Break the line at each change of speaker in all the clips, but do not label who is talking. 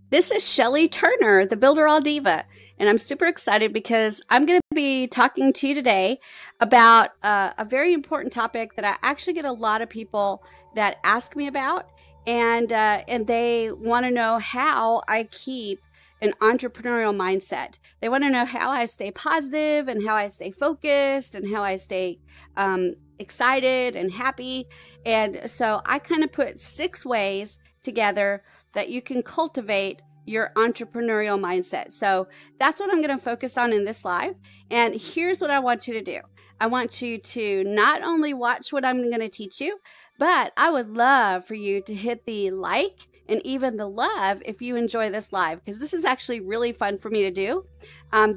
This is Shelly Turner, the Builderall Diva, and I'm super excited because I'm going to be talking to you today about a very important topic that I actually get a lot of people that ask me about, and they want to know how I keep an entrepreneurial mindset. They want to know how I stay positive and how I stay focused and how I stay excited and happy. And so I kind of put 6 ways together that you can cultivate your entrepreneurial mindset. So that's what I'm going to focus on in this live. And here's what I want you to do. I want you to not only watch what I'm going to teach you, but I would love for you to hit the like and even the love if you enjoy this live, because this is actually really fun for me to do.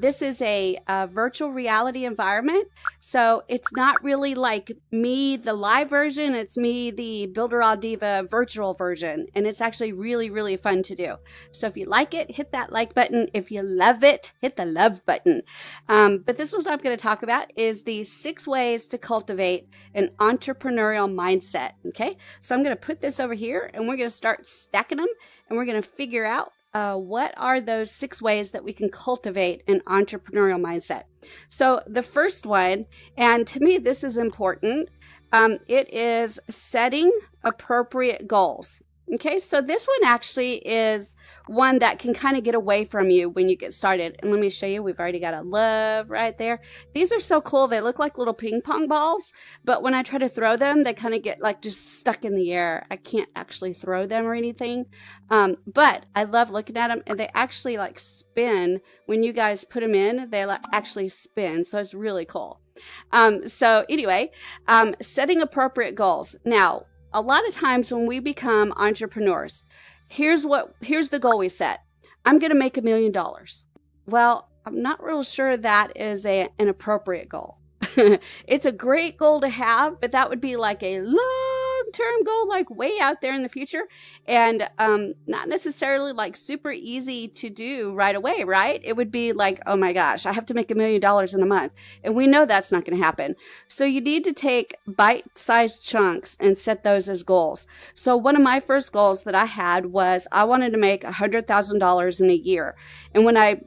This is a virtual reality environment, so it's not really like me, the live version. It's me, the Builderall Diva virtual version, and it's actually really, really fun to do. So if you like it, hit that like button. If you love it, hit the love button. But this is what I'm going to talk about is the 6 ways to cultivate an entrepreneurial mindset. Okay, so I'm going to put this over here, and we're going to start stacking them, and we're going to figure out what are those 6 ways that we can cultivate an entrepreneurial mindset. So the first one, and to me this is important, it is setting appropriate goals. Okay, so this one actually is one that can kind of get away from you when you get started. And let me show you, we've already got a love right there. These are so cool. They look like little ping pong balls, but when I try to throw them, they kind of get like just stuck in the air. I can't actually throw them or anything, but I love looking at them, and they actually like spin. When you guys put them in, they like actually spin, so it's really cool. So anyway, setting appropriate goals. Now, a lot of times when we become entrepreneurs, here's the goal we set. I'm going to make $1 million. Well, I'm not real sure that is an appropriate goal. It's a great goal to have, but that would be like a long-term goal, like way out there in the future, and not necessarily like super easy to do right away, right? It would be like, oh my gosh, I have to make $1 million in a month, and we know that's not going to happen. So you need to take bite-sized chunks and set those as goals. So one of my first goals that I had was I wanted to make $100,000 in a year, and when I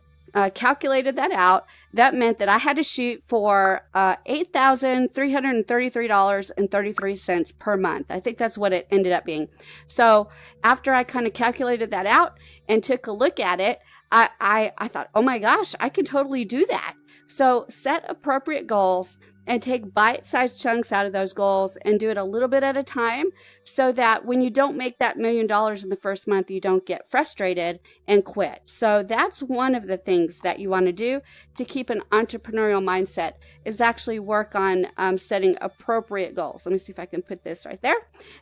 calculated that out, that meant that I had to shoot for $8,333.33 per month. I think that's what it ended up being. So after I kind of calculated that out and took a look at it, I thought, oh my gosh, I can totally do that. So set appropriate goals and take bite-sized chunks out of those goals and do it a little bit at a time, so that when you don't make that $1 million in the first month, you don't get frustrated and quit. So that's one of the things that you want to do to keep an entrepreneurial mindset, is actually work on setting appropriate goals. Let me see if I can put this right there.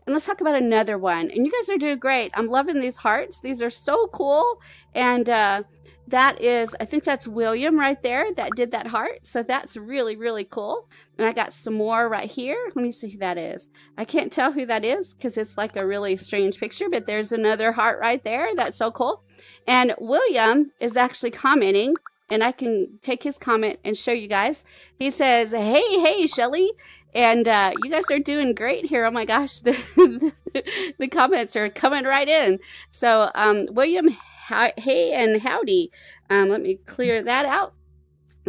And let's talk about another one. And you guys are doing great. I'm loving these hearts. These are so cool. And that is, I think that's William right there that did that heart. So that's really, really cool. And I got some more right here. Let me see who that is. I can't tell who that is because it's like a really strange picture, but there's another heart right there. That's so cool. And William is actually commenting, and I can take his comment and show you guys. He says, hey, Shelly. And you guys are doing great here. Oh my gosh, the comments are coming right in. So William, hey and howdy. Let me clear that out.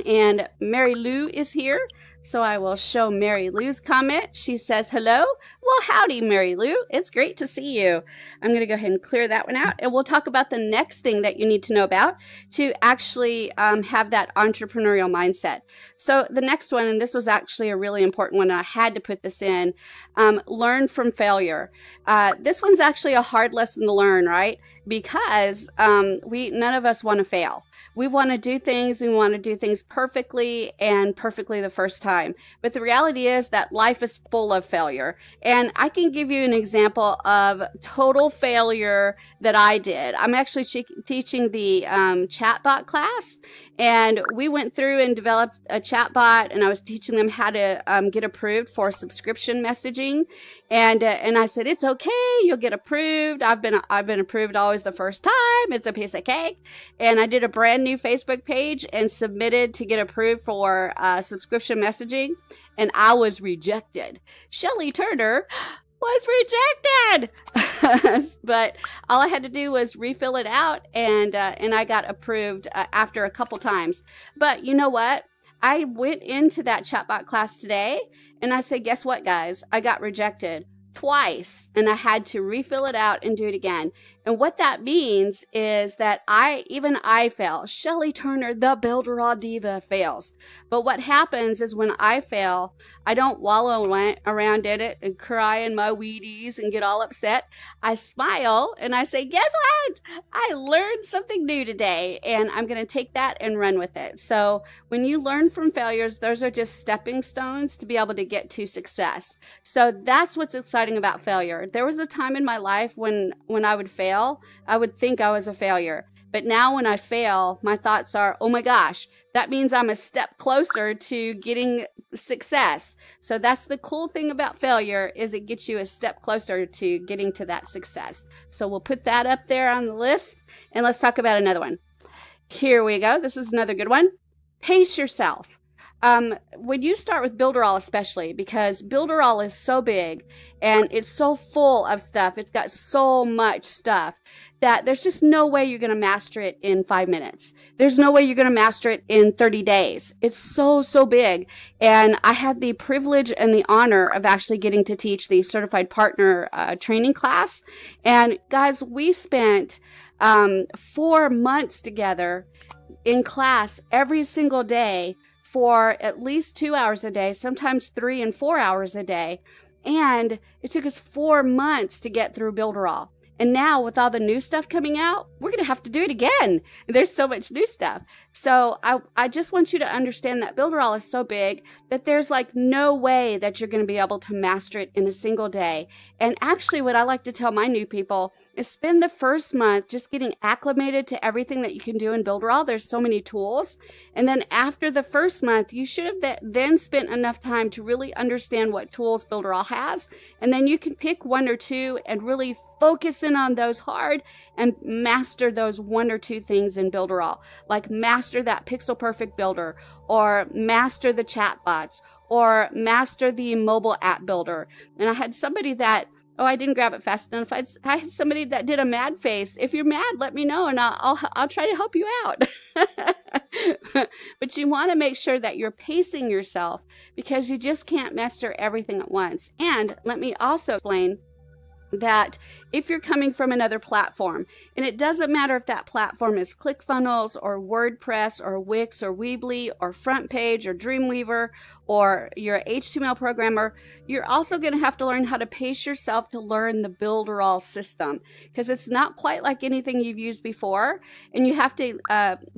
And Mary Lou is here, so I will show Mary Lou's comment. She says, hello. Well, howdy, Mary Lou. It's great to see you. I'm going to go ahead and clear that one out, and we'll talk about the next thing that you need to know about to actually have that entrepreneurial mindset. So the next one, and this was actually a really important one, and I had to put this in, learn from failure. This one's actually a hard lesson to learn, right? Because none of us want to fail. We want to do things, we want to do things perfectly and perfectly the first time. But the reality is that life is full of failure. And I can give you an example of total failure that I did. I'm actually teaching the chatbot class, and we went through and developed a chatbot, and I was teaching them how to get approved for subscription messaging. And I said, it's okay, you'll get approved. I've been approved always the first time. It's a piece of cake. And I did a brand new Facebook page and submitted to get approved for subscription messaging, and I was rejected. Shelly Turner, was rejected. But all I had to do was refill it out, and I got approved after a couple times. But you know what? I went into that chatbot class today and I said, guess what, guys? I got rejected twice, and I had to refill it out and do it again. And what that means is that even I fail. Shelly Turner, the Builderall Diva, fails. But what happens is when I fail, I don't wallow around in it and cry in my Wheaties and get all upset. I smile and I say, guess what? I learned something new today, and I'm going to take that and run with it. So when you learn from failures, those are just stepping stones to be able to get to success. So that's what's exciting about failure. There was a time in my life when I would fail, I would think I was a failure. But now when I fail, my thoughts are, oh my gosh, that means I'm a step closer to getting success. So that's the cool thing about failure, is it gets you a step closer to getting to that success. So we'll put that up there on the list, and let's talk about another one. Here we go. This is another good one. Pace yourself. When you start with Builderall, especially because Builderall is so big and it's so full of stuff, it's got so much stuff that there's just no way you're going to master it in 5 minutes. There's no way you're going to master it in 30 days. It's so big. And I had the privilege and the honor of actually getting to teach the certified partner training class. And guys, we spent 4 months together in class every single day for at least 2 hours a day, sometimes 3 and 4 hours a day. And it took us 4 months to get through Builderall. And now with all the new stuff coming out, we're going to have to do it again. There's so much new stuff. So I just want you to understand that Builderall is so big that there's like no way that you're going to be able to master it in a single day. And actually what I like to tell my new people is spend the first month just getting acclimated to everything that you can do in Builderall. There's so many tools. And then after the first month, you should have then spent enough time to really understand what tools Builderall has. And then you can pick 1 or 2 and really focus in on those hard and master those 1 or 2 things in Builderall. Like master that pixel perfect builder, or master the chatbots, or master the mobile app builder. And I had somebody that, oh, I didn't grab it fast enough. I had somebody that did a mad face. If you're mad, let me know and I'll try to help you out. But you want to make sure that you're pacing yourself, because you just can't master everything at once. And let me also explain that if you're coming from another platform, and it doesn't matter if that platform is ClickFunnels or WordPress or Wix or Weebly or FrontPage or Dreamweaver, or you're an HTML programmer, you're also going to have to learn how to pace yourself to learn the Builderall system, because it's not quite like anything you've used before, and you have to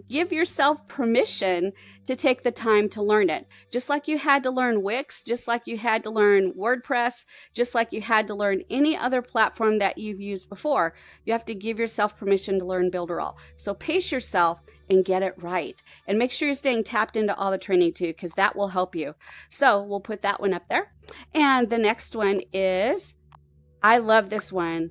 give yourself permission to take the time to learn it. Just like you had to learn Wix, just like you had to learn WordPress, just like you had to learn any other platform that you've used before, you have to give yourself permission to learn Builderall. So pace yourself and get it right. And make sure you're staying tapped into all the training too, because that will help you. So we'll put that one up there. And the next one is, I love this one.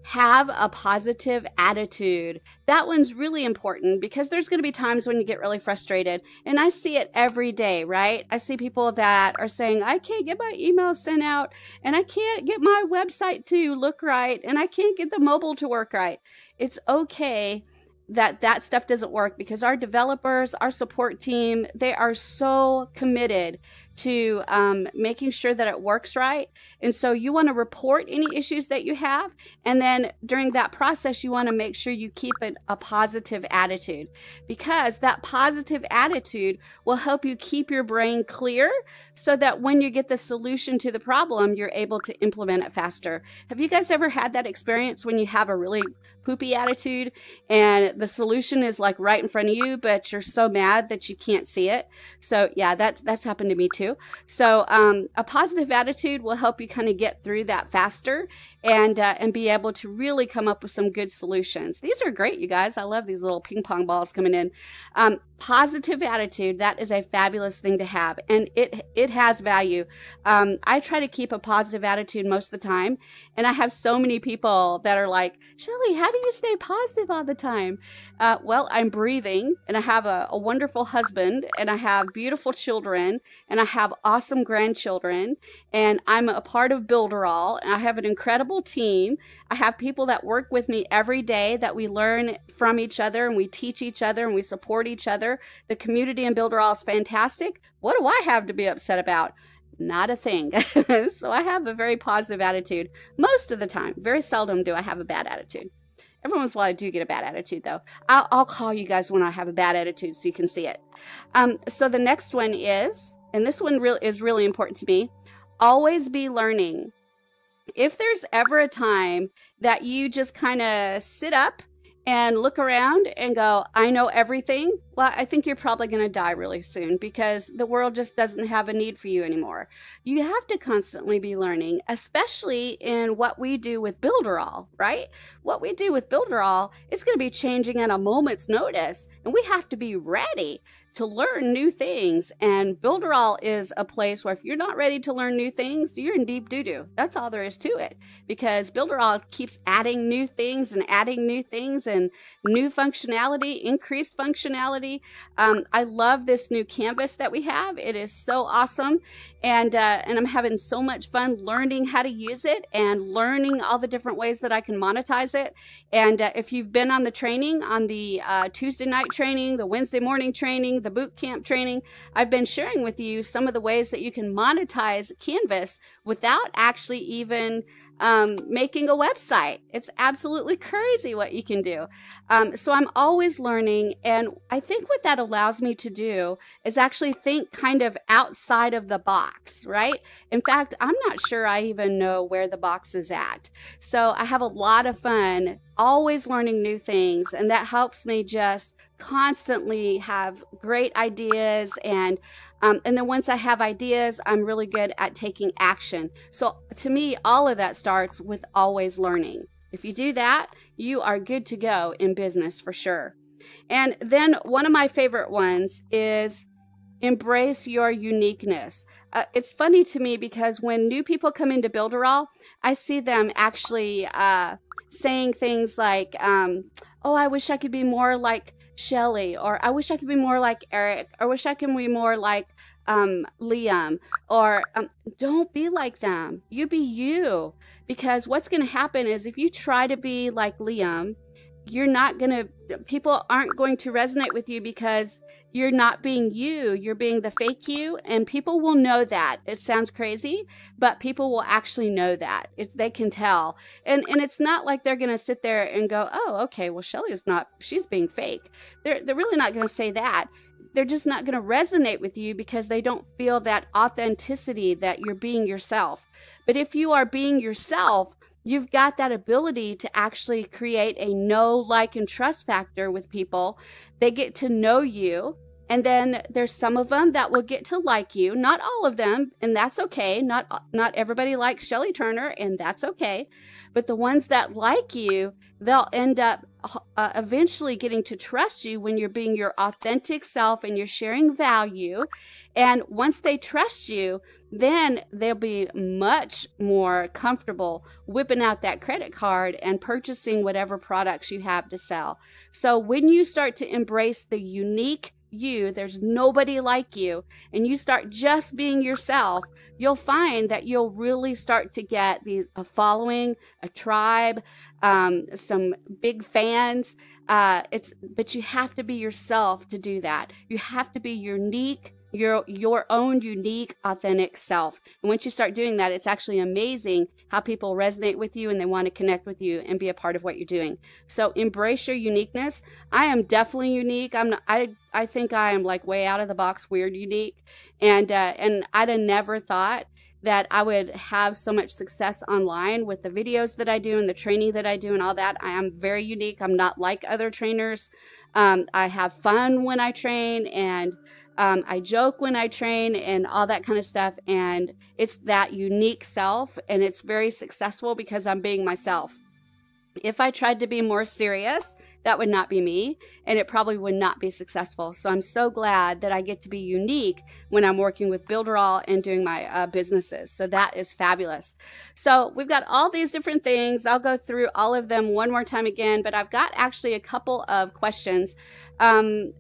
Have a positive attitude. That one's really important, because there's going to be times when you get really frustrated. And I see it every day, right? I see people that are saying, I can't get my emails sent out, and I can't get my website to look right, and I can't get the mobile to work right. It's okay that stuff doesn't work, because our developers, our support team, they are so committed to making sure that it works right. And so you want to report any issues that you have. And then during that process, you want to make sure you keep a positive attitude, because that positive attitude will help you keep your brain clear, so that when you get the solution to the problem, you're able to implement it faster. Have you guys ever had that experience when you have a really poopy attitude and the solution is like right in front of you, but you're so mad that you can't see it? So yeah, that's happened to me too. So a positive attitude will help you kind of get through that faster, and be able to really come up with some good solutions. These are great, you guys. I love these little ping pong balls coming in. Positive attitude, that is a fabulous thing to have, and it has value. I try to keep a positive attitude most of the time, and I have so many people that are like, Shelly, how do do you stay positive all the time? Well, I'm breathing, and I have a wonderful husband, and I have beautiful children, and I have awesome grandchildren, and I'm a part of Builderall, and I have an incredible team. I have people that work with me every day that we learn from each other, and we teach each other, and we support each other. The community in Builderall is fantastic. What do I have to be upset about? Not a thing. So I have a very positive attitude most of the time. Very seldom do I have a bad attitude. Every once in a while I do get a bad attitude, though. I'll call you guys when I have a bad attitude so you can see it. So the next one is, and this one is really important to me, always be learning. If there's ever a time that you just kind of sit up and look around and go, I know everything, well, I think you're probably going to die really soon, because the world just doesn't have a need for you anymore. You have to constantly be learning, especially in what we do with Builderall, right? What we do with Builderall is going to be changing at a moment's notice, and we have to be ready to learn new things. And Builderall is a place where if you're not ready to learn new things, you're in deep doo-doo. That's all there is to it, because Builderall keeps adding new things and new functionality, increased functionality. I love this new canvas that we have. It is so awesome. And I'm having so much fun learning how to use it and learning all the different ways that I can monetize it. And if you've been on the training, on the Tuesday night training, the Wednesday morning training, the boot camp training, I've been sharing with you some of the ways that you can monetize Canvas without actually even making a website. It's absolutely crazy what you can do. So I'm always learning, and I think what that allows me to do is actually think kind of outside of the box, right? In fact, I'm not sure I even know where the box is at. So I have a lot of fun always learning new things, and that helps me just constantly have great ideas, and then once I have ideas, I'm really good at taking action. So to me, all of that starts with always learning. If you do that, you are good to go in business for sure. And then one of my favorite ones is embrace your uniqueness. It's funny to me because when new people come into Builderall, I see them actually saying things like, oh, I wish I could be more like Shelly, or I wish I could be more like Eric, or wish I could be more like Liam, or don't be like them. You be you, because what's going to happen is if you try to be like Liam, people aren't going to resonate with you because you're not being you. You're being the fake you, and people will know that. It sounds crazy, but people will actually know that. They can tell. And it's not like they're going to sit there and go, oh, okay, well, she's being fake. They're really not going to say that. They're just not going to resonate with you because they don't feel that authenticity that you're being yourself. But if you are being yourself, you've got that ability to actually create a know, like, and trust factor with people. They get to know you, and then there's some of them that will get to like you. Not all of them, and that's okay. Not everybody likes Shelley Turner, and that's okay. But the ones that like you, they'll end up eventually getting to trust you when you're being your authentic self and you're sharing value. And once they trust you, then they'll be much more comfortable whipping out that credit card and purchasing whatever products you have to sell. So when you start to embrace the unique you, there's nobody like you, and you start just being yourself, you'll find that you'll really start to get a following, a tribe, some big fans. But you have to be yourself to do that. You have to be unique, your own unique, authentic self. And once you start doing that, it's actually amazing how people resonate with you and they want to connect with you and be a part of what you're doing. So embrace your uniqueness. I am definitely unique. I think I am like way out of the box, weird unique. And I'd have never thought that I would have so much success online with the videos that I do and the training that I do and all that. I am very unique. I'm not like other trainers. I have fun when I train, and I joke when I train and all that kind of stuff. And it's that unique self, and it's very successful because I'm being myself. If I tried to be more serious, that would not be me, and it probably would not be successful. So I'm so glad that I get to be unique when I'm working with Builderall and doing my businesses. So that is fabulous. So we've got all these different things. I'll go through all of them one more time again, but I've got actually a couple of questions. Deanna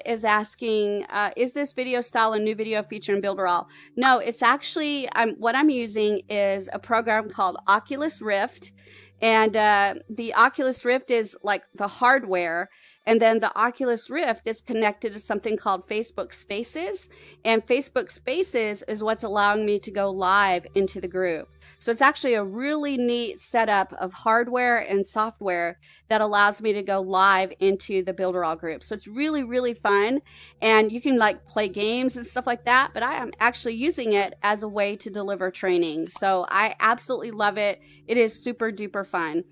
is asking, is this video style a new video feature in Builderall? No, it's actually, what I'm using is a program called Oculus Rift. And the Oculus Rift is like the hardware. And then the Oculus Rift is connected to something called Facebook Spaces. And Facebook Spaces is what's allowing me to go live into the group. So it's actually a really neat setup of hardware and software that allows me to go live into the Builderall group. So it's really, really fun. And you can like play games and stuff like that, but I am actually using it as a way to deliver training. So I absolutely love it. It is super duper fun.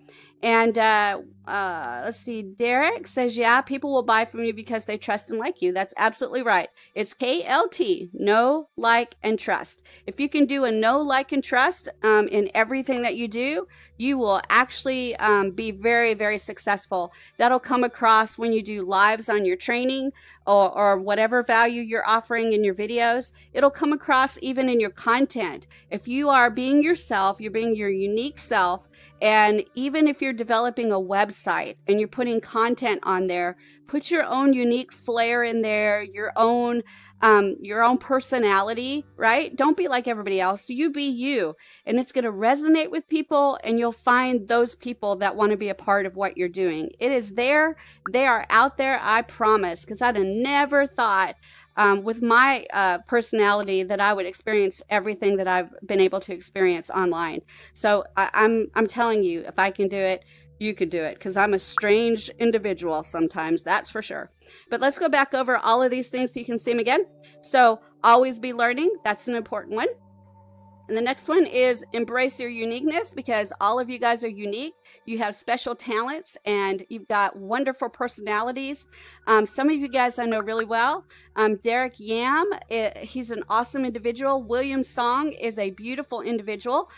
And let's see, Derek says, yeah, people will buy from you because they trust and like you. That's absolutely right. It's KLT, know, like, and trust. If you can do a know, like, and trust in everything that you do, you will actually be very, very successful. That'll come across when you do lives on your training or whatever value you're offering in your videos. It'll come across even in your content. If you are being yourself, you're being your unique self, and even if you're developing a website and you're putting content on there, put your own unique flair in there, your own personality, right? Don't be like everybody else. You be you, and it's going to resonate with people, and you'll find those people that want to be a part of what you're doing. It is there. They are out there, I promise, because I'd have never thought with my personality that I would experience everything that I've been able to experience online. So I'm telling you, if I can do it, you could do it, because I'm a strange individual sometimes, that's for sure. But let's go back over all of these things so you can see them again. So always be learning. That's an important one. And the next one is embrace your uniqueness, because all of you guys are unique. You have special talents and you've got wonderful personalities. Some of you guys I know really well. Derek Yam, he's an awesome individual. William Song is a beautiful individual.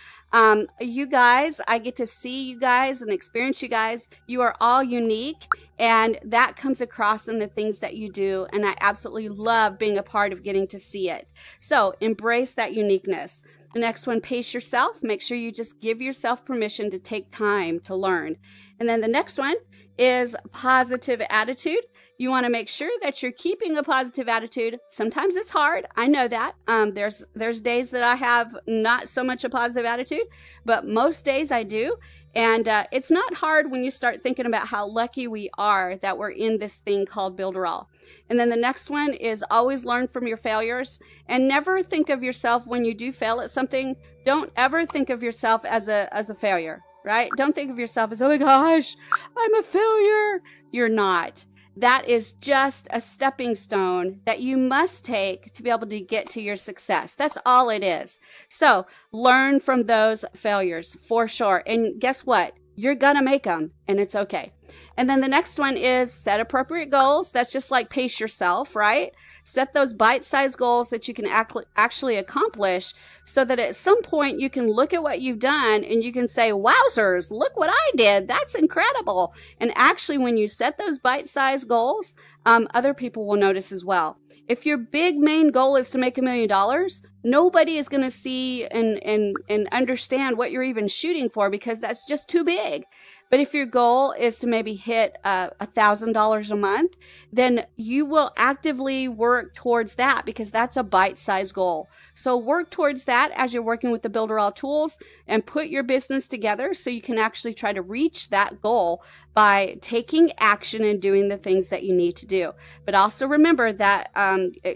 You guys, I get to see you guys and experience you guys. You are all unique, and that comes across in the things that you do. And I absolutely love being a part of getting to see it. So embrace that uniqueness. The next one, pace yourself. Make sure you just give yourself permission to take time to learn. And then the next one is positive attitude. You want to make sure that you're keeping a positive attitude. Sometimes it's hard. I know that. There's days that I have not so much a positive attitude, but most days I do. And it's not hard when you start thinking about how lucky we are that we're in this thing called Builderall. And then the next one is always learn from your failures, and never think of yourself when you do fail at something. Don't ever think of yourself as a failure, right? Don't think of yourself as, oh my gosh, I'm a failure. You're not. That is just a stepping stone that you must take to be able to get to your success. That's all it is. So learn from those failures for sure. And guess what? You're gonna make them, and it's okay. And then the next one is set appropriate goals. That's just like pace yourself, right? Set those bite-sized goals that you can actually accomplish, so that at some point you can look at what you've done and you can say, wowzers, look what I did. That's incredible. And actually, when you set those bite-sized goals, other people will notice as well. If your big main goal is to make $1 million, nobody is going to see and understand what you're even shooting for, because that's just too big. But if your goal is to maybe hit $1,000 a month, then you will actively work towards that, because that's a bite-sized goal. So work towards that as you're working with the Builderall tools, and put your business together so you can actually try to reach that goal by taking action and doing the things that you need to do. But also remember that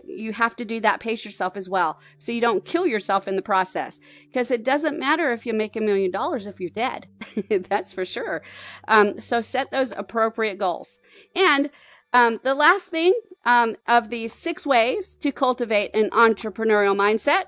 you have to do that, pace yourself as well, so you don't kill yourself in the process, because it doesn't matter if you make $1 million if you're dead. That's for sure. So set those appropriate goals. And the last thing of these 6 ways to cultivate an entrepreneurial mindset,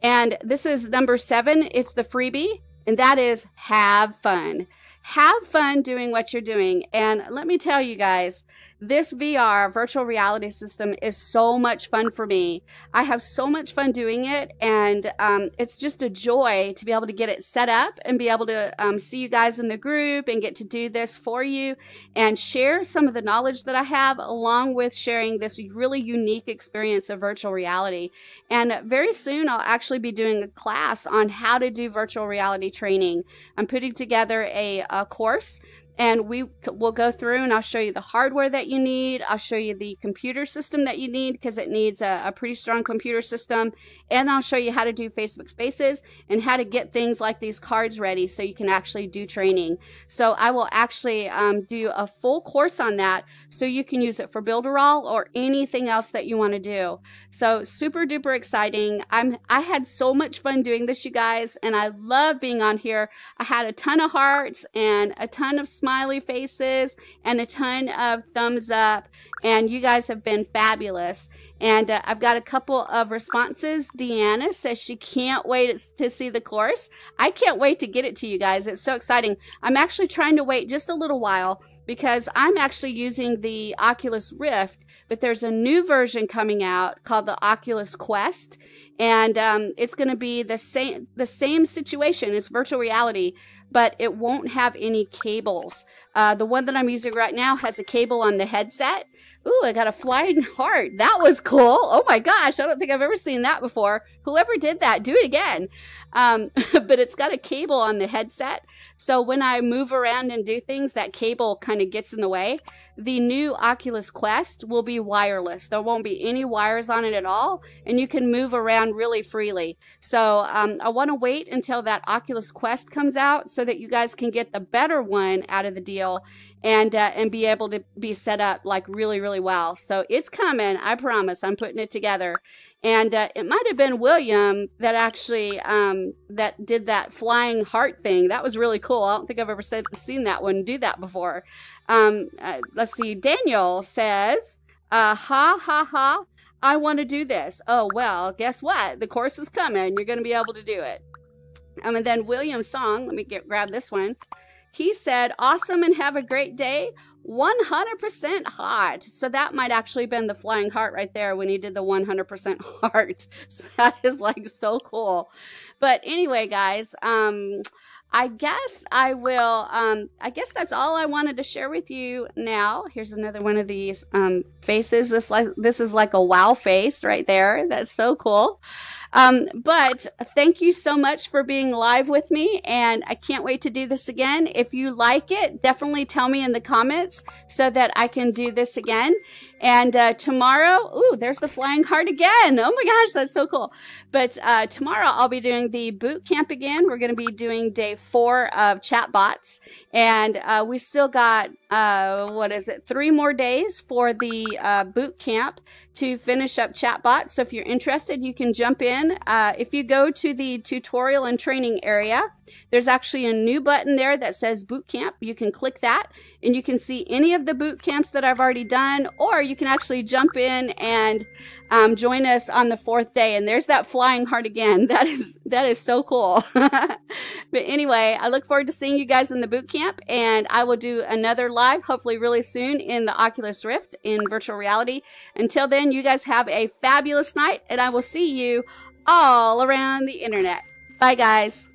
and this is number 7, it's the freebie, and that is have fun. have fun doing what you're doing. And let me tell you guys, this VR, virtual reality system, is so much fun for me. I have so much fun doing it, and it's just a joy to be able to get it set up and be able to see you guys in the group and get to do this for you and share some of the knowledge that I have, along with sharing this really unique experience of virtual reality. And very soon, I'll actually be doing a class on how to do virtual reality training. I'm putting together a course, and we will go through and I'll show you the hardware that you need. I'll show you the computer system that you need, because it needs a pretty strong computer system. And I'll show you how to do Facebook Spaces and how to get things like these cards ready so you can actually do training. So I will actually do a full course on that so you can use it for Builderall or anything else that you want to do. So super duper exciting. I had so much fun doing this, you guys, and I love being on here. I had a ton of hearts and a ton of smiley faces and a ton of thumbs up, and you guys have been fabulous. And I've got a couple of responses. Deanna says she can't wait to see the course. I can't wait to get it to you guys. It's so exciting. I'm actually trying to wait just a little while because I'm actually using the Oculus Rift, but there's a new version coming out called the Oculus Quest, and it's going to be the same situation. It's virtual reality, but it won't have any cables. The one that I'm using right now has a cable on the headset. Ooh, I got a flying heart. That was cool. Oh my gosh, I don't think I've ever seen that before. Whoever did that, do it again. But it's got a cable on the headset. So when I move around and do things, that cable kind of gets in the way. The new Oculus Quest will be wireless. There won't be any wires on it at all, and you can move around really freely. So I want to wait until that Oculus Quest comes out so that you guys can get the better one out of the deal and be able to be set up like really, really well. So it's coming. I promise. I'm putting it together. And it might have been William that actually that did that flying heart thing. That was really cool. I don't think I've ever seen that one do that before. Let's see. Daniel says, ha, ha, ha. I want to do this. Oh, well, guess what? The course is coming. You're going to be able to do it. And then William's song, let me grab this one. He said, awesome and have a great day. 100% hot. So that might actually have been the flying heart right there when he did the 100% heart. So that is like so cool. But anyway, guys, I guess I will, I guess that's all I wanted to share with you now. Here's another one of these faces. This is like a wow face right there. That's so cool. But thank you so much for being live with me, and I can't wait to do this again. If you like it, definitely tell me in the comments so that I can do this again. And tomorrow, ooh, there's the flying heart again. Oh my gosh, that's so cool. But tomorrow I'll be doing the boot camp again. We're going to be doing day 4 of chatbots, and we still got, 3 more days for the boot camp to finish up chatbots. So if you're interested, you can jump in. If you go to the tutorial and training area, there's actually a new button there that says boot camp. You can click that and you can see any of the boot camps that I've already done, or you can actually jump in and join us on the 4th day. And there's that flying heart again. That is so cool. But anyway, I look forward to seeing you guys in the boot camp, and I will do another live hopefully really soon in the Oculus Rift in virtual reality. Until then, you guys have a fabulous night, and I will see you all around the internet. Bye, guys.